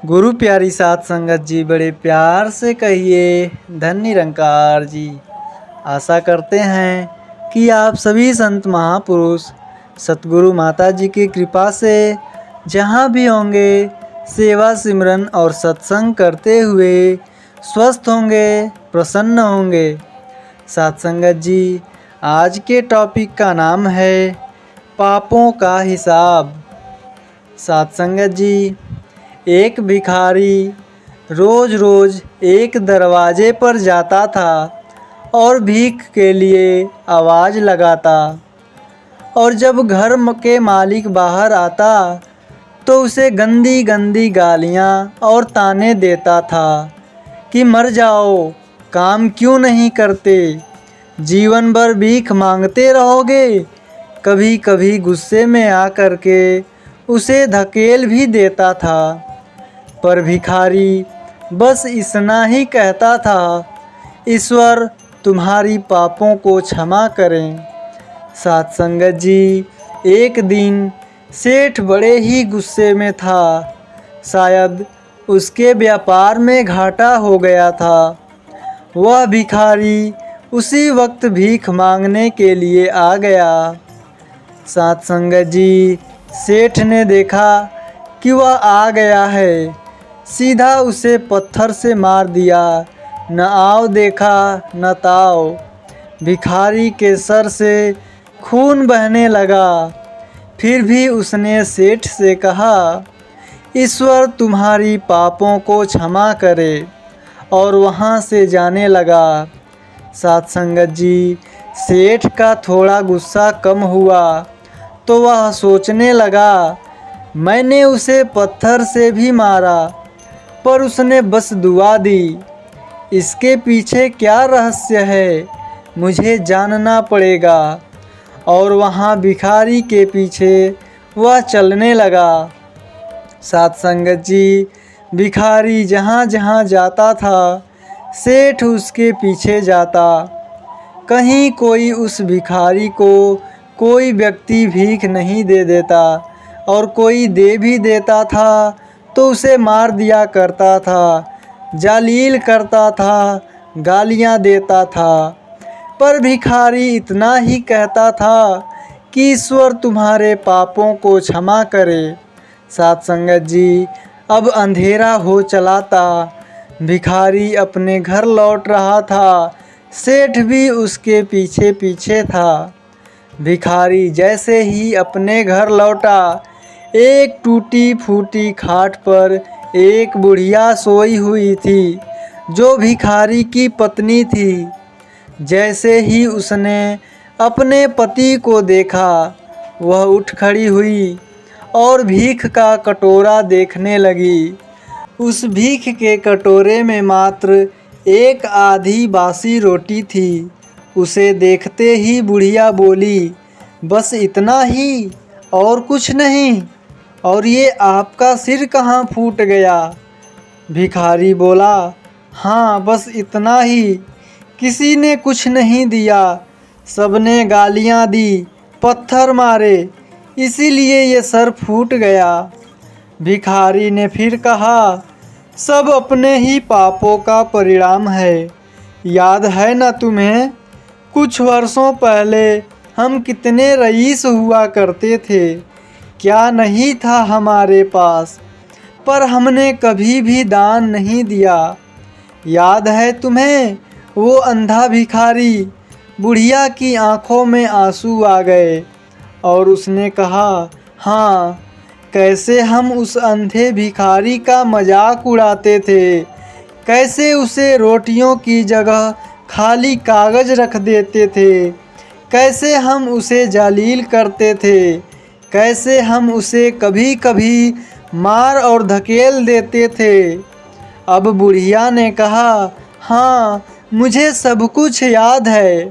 गुरु प्यारी साध संगत जी, बड़े प्यार से कहिए धन निरंकार जी। आशा करते हैं कि आप सभी संत महापुरुष सतगुरु माता जी की कृपा से जहाँ भी होंगे सेवा सिमरन और सत्संग करते हुए स्वस्थ होंगे, प्रसन्न होंगे। साध संगत जी, आज के टॉपिक का नाम है पापों का हिसाब। साध संगत जी, एक भिखारी रोज़ रोज़ एक दरवाजे पर जाता था और भीख के लिए आवाज़ लगाता, और जब घर के मालिक बाहर आता तो उसे गंदी गंदी गालियाँ और ताने देता था कि मर जाओ, काम क्यों नहीं करते, जीवन भर भीख मांगते रहोगे। कभी कभी गुस्से में आकर के उसे धकेल भी देता था, पर भिखारी बस इतना ही कहता था, ईश्वर तुम्हारी पापों को क्षमा करें। साध संगत जी, एक दिन सेठ बड़े ही गुस्से में था। शायद उसके व्यापार में घाटा हो गया था। वह भिखारी उसी वक्त भीख मांगने के लिए आ गया। साध संगत जी, सेठ ने देखा कि वह आ गया है, सीधा उसे पत्थर से मार दिया। न आओ देखा न ताओ, भिखारी के सर से खून बहने लगा। फिर भी उसने सेठ से कहा, ईश्वर तुम्हारी पापों को क्षमा करे, और वहाँ से जाने लगा। साध संगत जी, सेठ का थोड़ा गुस्सा कम हुआ तो वह सोचने लगा, मैंने उसे पत्थर से भी मारा पर उसने बस दुआ दी। इसके पीछे क्या रहस्य है, मुझे जानना पड़ेगा। और वहाँ भिखारी के पीछे वह चलने लगा। साध संगत जी, भिखारी जहाँ जहाँ जाता था सेठ उसके पीछे जाता। कहीं कोई उस भिखारी को कोई व्यक्ति भीख नहीं दे देता, और कोई दे भी देता था तो उसे मार दिया करता था, जालील करता था, गालियाँ देता था। पर भिखारी इतना ही कहता था कि ईश्वर तुम्हारे पापों को क्षमा करे। साध संगत जी, अब अंधेरा हो चला था। भिखारी अपने घर लौट रहा था, सेठ भी उसके पीछे पीछे था। भिखारी जैसे ही अपने घर लौटा, एक टूटी फूटी खाट पर एक बुढ़िया सोई हुई थी, जो भिखारी की पत्नी थी। जैसे ही उसने अपने पति को देखा, वह उठ खड़ी हुई और भीख का कटोरा देखने लगी। उस भीख के कटोरे में मात्र एक आधी बासी रोटी थी। उसे देखते ही बुढ़िया बोली, बस इतना ही और कुछ नहीं, और ये आपका सिर कहाँ फूट गया? भिखारी बोला, हाँ बस इतना ही, किसी ने कुछ नहीं दिया, सबने गालियाँ दी, पत्थर मारे, इसीलिए ये सर फूट गया। भिखारी ने फिर कहा, सब अपने ही पापों का परिणाम है। याद है ना तुम्हें, कुछ वर्षों पहले हम कितने रईस हुआ करते थे, क्या नहीं था हमारे पास, पर हमने कभी भी दान नहीं दिया। याद है तुम्हें वो अंधा भिखारी? बुढ़िया की आंखों में आंसू आ गए और उसने कहा, हाँ, कैसे हम उस अंधे भिखारी का मजाक उड़ाते थे, कैसे उसे रोटियों की जगह खाली कागज़ रख देते थे, कैसे हम उसे जालील करते थे, कैसे हम उसे कभी कभी मार और धकेल देते थे। अब बुढ़िया ने कहा, हाँ, मुझे सब कुछ याद है,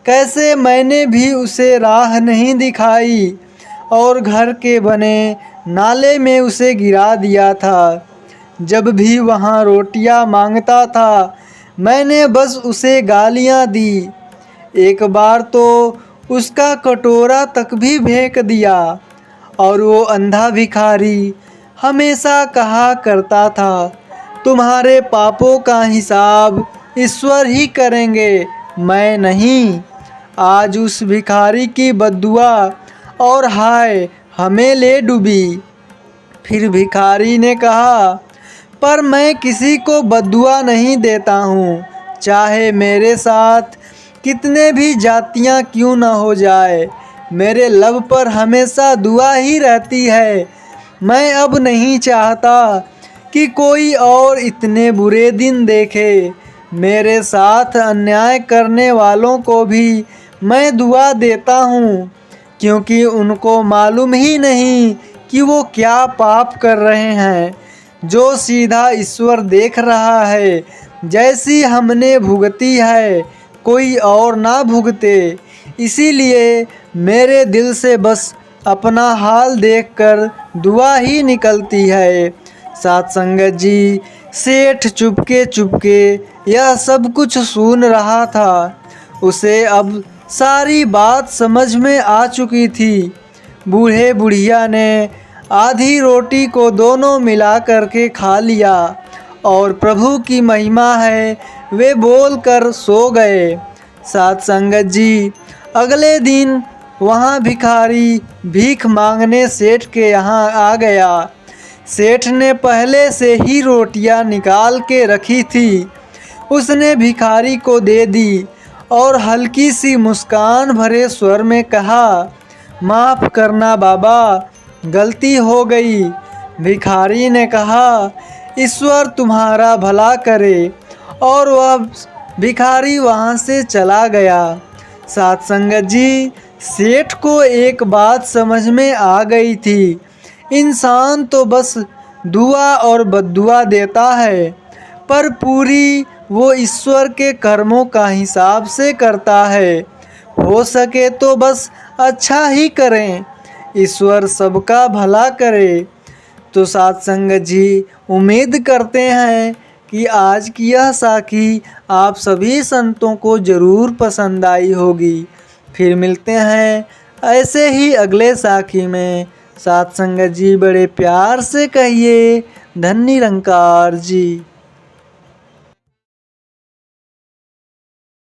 कैसे मैंने भी उसे राह नहीं दिखाई और घर के बने नाले में उसे गिरा दिया था। जब भी वहाँ रोटियाँ मांगता था, मैंने बस उसे गालियाँ दी। एक बार तो उसका कटोरा तक भी फेंक दिया, और वो अंधा भिखारी हमेशा कहा करता था, तुम्हारे पापों का हिसाब ईश्वर ही करेंगे, मैं नहीं। आज उस भिखारी की बद्दुआ और हाय हमें ले डूबी। फिर भिखारी ने कहा, पर मैं किसी को बद्दुआ नहीं देता हूँ, चाहे मेरे साथ कितने भी जातियाँ क्यों न हो जाए, मेरे लब पर हमेशा दुआ ही रहती है। मैं अब नहीं चाहता कि कोई और इतने बुरे दिन देखे। मेरे साथ अन्याय करने वालों को भी मैं दुआ देता हूँ, क्योंकि उनको मालूम ही नहीं कि वो क्या पाप कर रहे हैं। जो सीधा ईश्वर देख रहा है, जैसी हमने भुगती है कोई और ना भुगते। इसीलिए मेरे दिल से बस अपना हाल देखकर दुआ ही निकलती है। साथ संगत जी, सेठ चुपके चुपके यह सब कुछ सुन रहा था। उसे अब सारी बात समझ में आ चुकी थी। बूढ़े बुढ़िया ने आधी रोटी को दोनों मिला करके खा लिया और प्रभु की महिमा है वे बोल कर सो गए। साथ संगत जी, अगले दिन वहाँ भिखारी भीख मांगने सेठ के यहाँ आ गया। सेठ ने पहले से ही रोटियाँ निकाल के रखी थी। उसने भिखारी को दे दी और हल्की सी मुस्कान भरे स्वर में कहा, माफ़ करना बाबा, गलती हो गई। भिखारी ने कहा, ईश्वर तुम्हारा भला करे, और वह भिखारी वहाँ से चला गया। साथ संगत जी, सेठ को एक बात समझ में आ गई थी, इंसान तो बस दुआ और बद्दुआ देता है, पर पूरी वो ईश्वर के कर्मों का हिसाब से करता है। हो सके तो बस अच्छा ही करें, ईश्वर सबका भला करे। तो साथ संगत जी, उम्मीद करते हैं कि आज की यह साखी आप सभी संतों को ज़रूर पसंद आई होगी। फिर मिलते हैं ऐसे ही अगले साखी में। साथ संगत जी, बड़े प्यार से कहिए धन्य निरंकार जी।